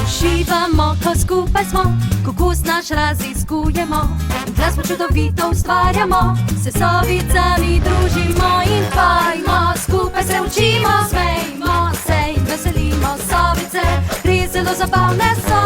Uživamo, ko skupaj smo, okus naš raziskujemo in glasbo čudovito ustvarjamo. Se s sovicami družimo in pojmo, skupaj se učimo, smejmo se in veselimo. Sovice res zelo zabavne so,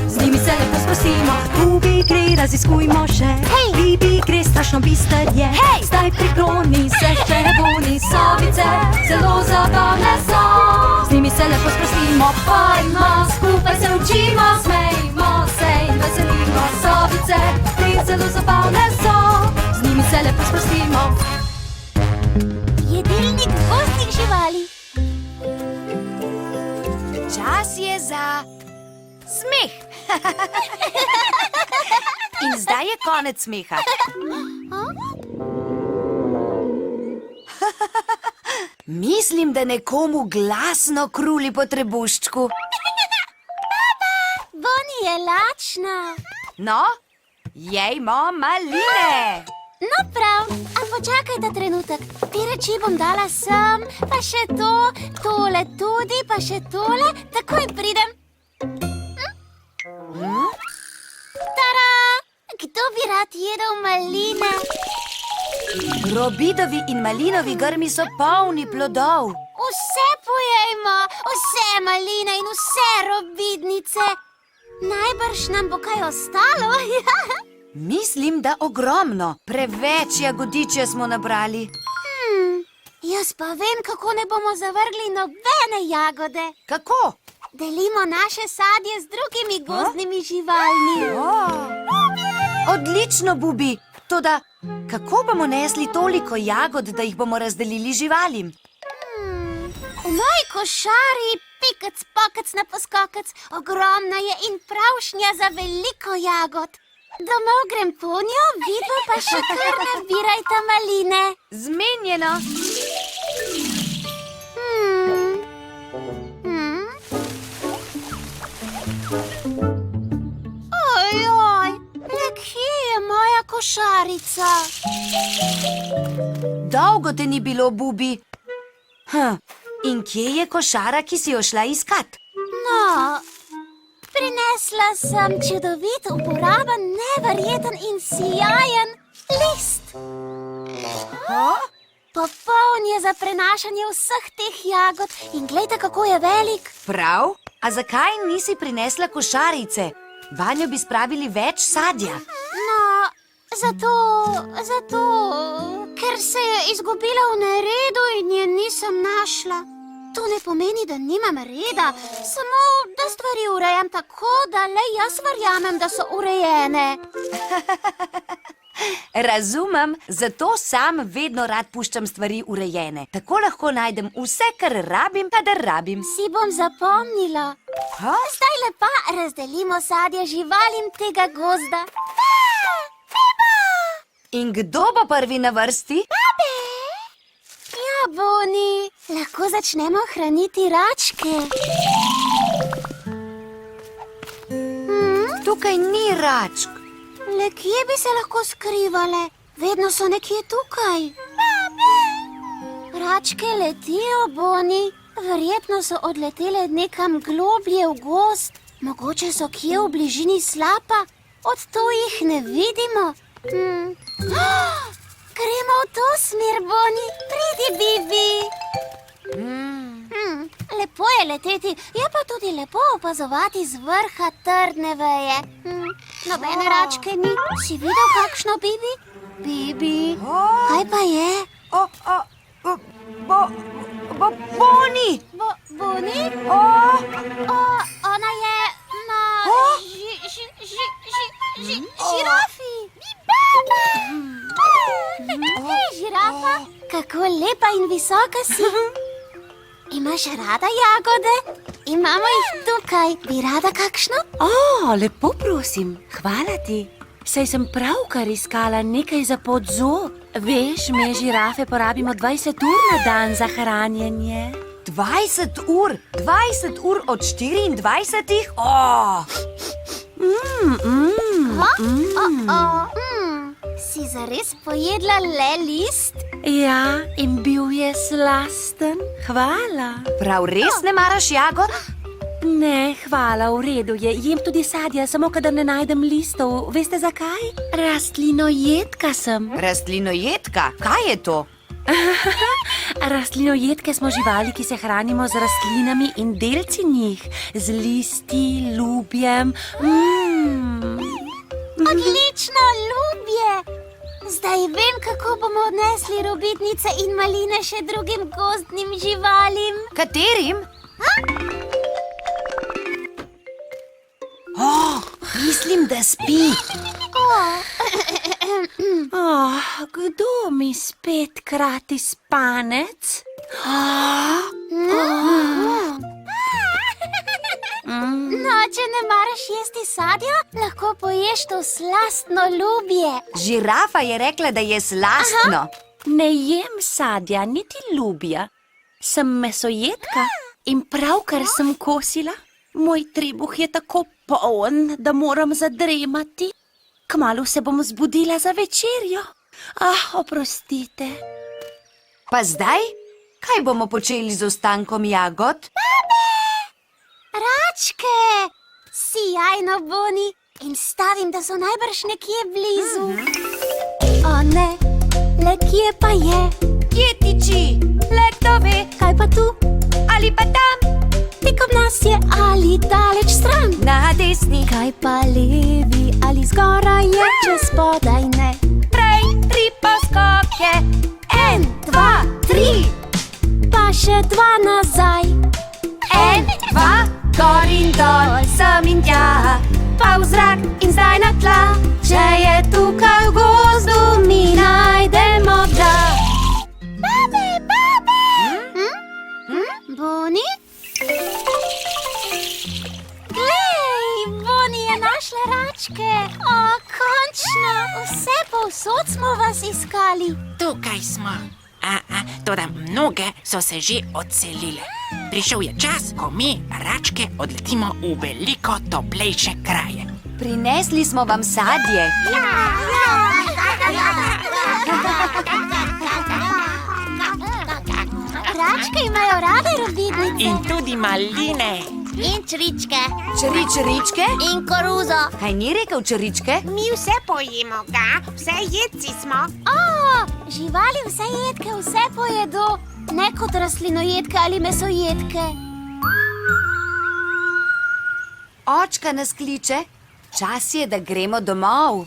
z njimi se lepo sprostimo. Bubi gre, raziskujmo še, Bibi gre, strašno bister je. Zdaj prikloni se še boni, sovice zelo zabavne so, z njimi se lepo sprostimo. Pojmo, skupaj se učimo, smejmo se in veselimo. Sovice res zelo zabavne so, z njimi se lepo sprostimo. Jedilnik gozdnih živali. Čas je za smeh. In zdaj je konec smeha. Mislim, da nekomu glasno kruli po trebuščku. Boni je lačna. No, jejmo maline. No prav, a počakajte trenutek. Te reči bom dala sem, pa še to, tole tudi, pa še tole. Takoj pridem. Tada! Kdo bi rad jedel maline? Robidovi in malinovi grmi so polni plodov. Vse pojejmo, vse maline in vse robidnice. Najbrž nam bo kaj ostalo. Mislim, da ogromno. Preveč jagodiče smo nabrali. Jaz pa vem, kako ne bomo zavrgli nobene jagode. Kako? Delimo naše sadje z drugimi gozdnimi živalmi. Odlično, Bubi. Toda, kako bomo nesli toliko jagod, da jih bomo razdelili živalim? V moji košari pikec, pokec na poskokec, ogromna je in pravšnja za veliko jagod. Domov grem ponjo, vidva pa še kar nabirajta maline. Zmenjeno. Ojoj, le kje je moja košarica? Dolgo te ni bilo, Bubi. In kje je košara, ki si jo šla iskat? No, prinesla sem čudovit, uporaben, neverjeten in sijajen list. Popoln je za prenašanje vseh teh jagod in glejte, kako je velik. Prav? A zakaj nisi prinesla košarice? Vanjo bi spravili več sadja. No, zato, ker se je izgubila v neredu in je nisem našla. To ne pomeni, da nimam reda, samo da stvari urejam tako, da le jaz verjamem, da so urejene. Razumem, zato sam vedno rad puščam stvari urejene. Tako lahko najdem vse, kar rabim, kadar rabim. Si bom zapomnila. Zdaj lepa razdelimo sadje živalim tega gozda. In kdo bo prvi na vrsti? Ja, Boni, lahko začnemo hraniti račke. Tukaj ni račk. Le kje bi se lahko skrivale? Vedno so nekje tukaj. Račke letijo, Boni. Verjetno so odletele nekam globlje v gozd. Mogoče so kje v bližini slapa. Od tu jih ne vidimo. Gremo v to smer, Boni. Pridi, Bibi. Lepo je leteti, je pa tudi lepo opazovati z vrha trdne veje. Nobene račke ni. Si videl kakšno, Bibi? Bibi, kaj pa je? Boni! Boni? Ona je na žirafi. Hej, žirafa, kako lepa in visoka si. Imaš rada jagode? Imamo jih tukaj. Bi rada kakšno? Lepo prosim, hvala ti. Saj sem pravkar iskala nekaj za pod zob. Veš, me žirafe porabimo 20 ur na dan za hranjenje. 20 ur? 20 ur od 24? Si zares pojedla le list? Ja, in bil je slasten. Hvala. Prav res ne maraš jagod? Ne, hvala, v redu je. Jem tudi sadje, samo kadar ne najdem listov. Veste zakaj? Rastlinojedka sem. Rastlinojedka, kaj je to? Rastlinojedke smo živali, ki se hranimo z rastlinami in delci njih, z listi, lubjem. Odlično, ljubje! Zdaj vem, kako bomo odnesli robitnice in maline še drugim gozdnim živalim. Katerim? Mislim, da spi. Kdo mi spet krati spanec? No, če ne maraš jesti sadja, lahko poješ to slastno ljubje. Žirafa je rekla, da je slastno. Ne jem sadja, niti lubja. Sem mesojedka in pravkar sem kosila. Moj trebuh je tako poln, da moram zadremati. Kmalu se bom zbudila za večerjo. Oprostite. Pa zdaj? Kaj bomo počeli z ostankom jagod? Račke! Sijajno, Boni. In stavim, da so najbrž nekje blizu. O ne, le kje pa je? Kje tiči? Le kdo ve? Kaj pa tu? Ali pa tam? Tik ob nas je ali daleč stran? Na desni? Kaj pa levi ali zgoraj je, če spodaj ne? Prej 3 poskoke. 1, 2, 3. Pa še 2 nazaj. 1, 2, gor in dol, sem in tja. Pa v zrak in zdaj na tla. Če je tukaj v gozdu, mi najdemo ga. Boni? Glej, Boni je našla račke. Končno, vse povsod smo vas iskali. Tukaj smo. Toda mnoge so se že odselile. Prišel je čas, ko mi, račke, odletimo v veliko toplejše kraje. Prinesli smo vam sadje. Račke imajo rade robitnice. In tudi maline. In čričke. Čričke? In koruzo. Kaj ni rekel čričke? Mi vse pojemo, ga? Vse jedci smo. Živali vse jedke vse pojedo, ne kot rastlinojedke ali mesojedke. Očka nas kliče. Čas je, da gremo domov.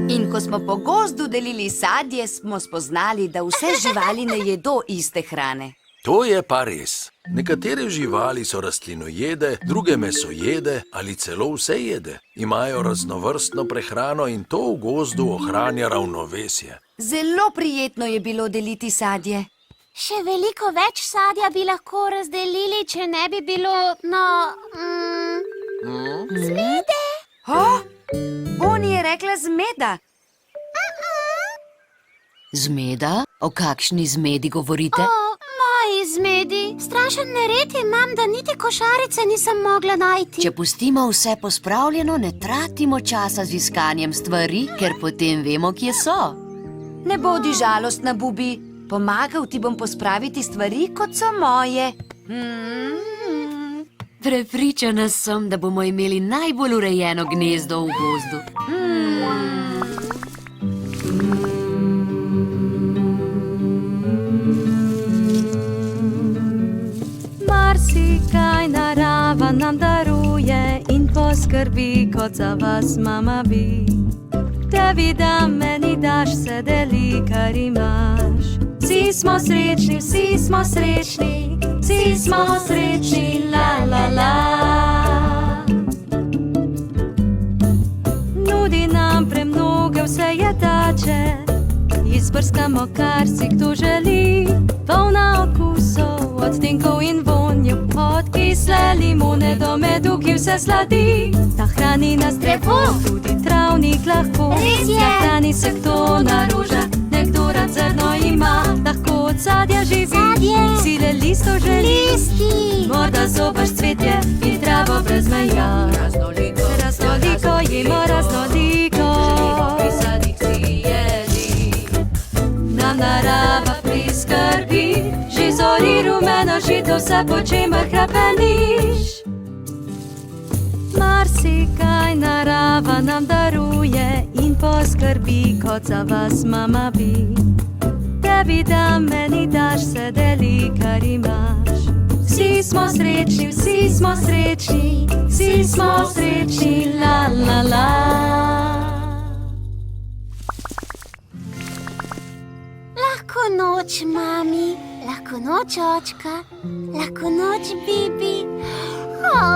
In ko smo po gozdu delili sadje, smo spoznali, da vse živali ne jedo iste hrane. To je pa res. Nekatere živali so rastlinojede, druge mesojede ali celo vse jede. Imajo raznovrstno prehrano in to v gozdu ohranja ravnovesje. Zelo prijetno je bilo deliti sadje. Še veliko več sadja bi lahko razdelili, če ne bi bilo, zmede. Boni je rekla zmeda. Zmeda? O kakšni zmedi govorite? Moji zmedi. Strašen nered imam, da niti košarice nisem mogla najti. Če pustimo vse pospravljeno, ne tratimo časa z iskanjem stvari, ker potem vemo, kje so. Ne bodi žalostna, Bubi. Pomagal ti bom pospraviti stvari, kot so moje. Prepričana sem, da bomo imeli najbolj urejeno gnezdo v gozdu. Marsikaj narava nam daruje in poskrbi, kot za vas mama vi. Tebi da meni daš, se deli, kar imaš. Vsi smo srečni, vsi smo srečni, vsi smo srečni, la la la. Nudi nam premnoge vse jetače, izbrskamo, kar si kdo želi. Polna okusov, odtenkov in vonjev, od kisle limone do medu, ki vse sladi. Ta hrani nas drevo, tudi travnik lahko. Res je. Nahrani se kdo naruža, nekdo rad zrno ima. Lahko od sadja živi, Sadje. sile listov želi. Listi. Morda zobaš cvetje in travo brez meja. Raznoliko jemo, raznoliko. Pisanih si jedi. Nam narava priskrbi, že zori rumeno užito vse, po čemer hrepeniš. Marsikaj narava nam daruje in poskrbi, kot za vas mama bi. Tebi dam, meni daš, se deli, kar imaš. Vsi smo srečni, vsi smo srečni, vsi smo srečni, la la la. Lahko noč, mami, lahko noč, očka, lahko noč, Bibi,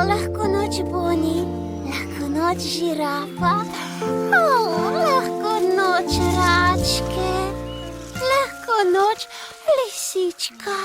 lahko noč, Boni, lahko noč, žirafa, lahko noč, račke, lahko noč, lisička.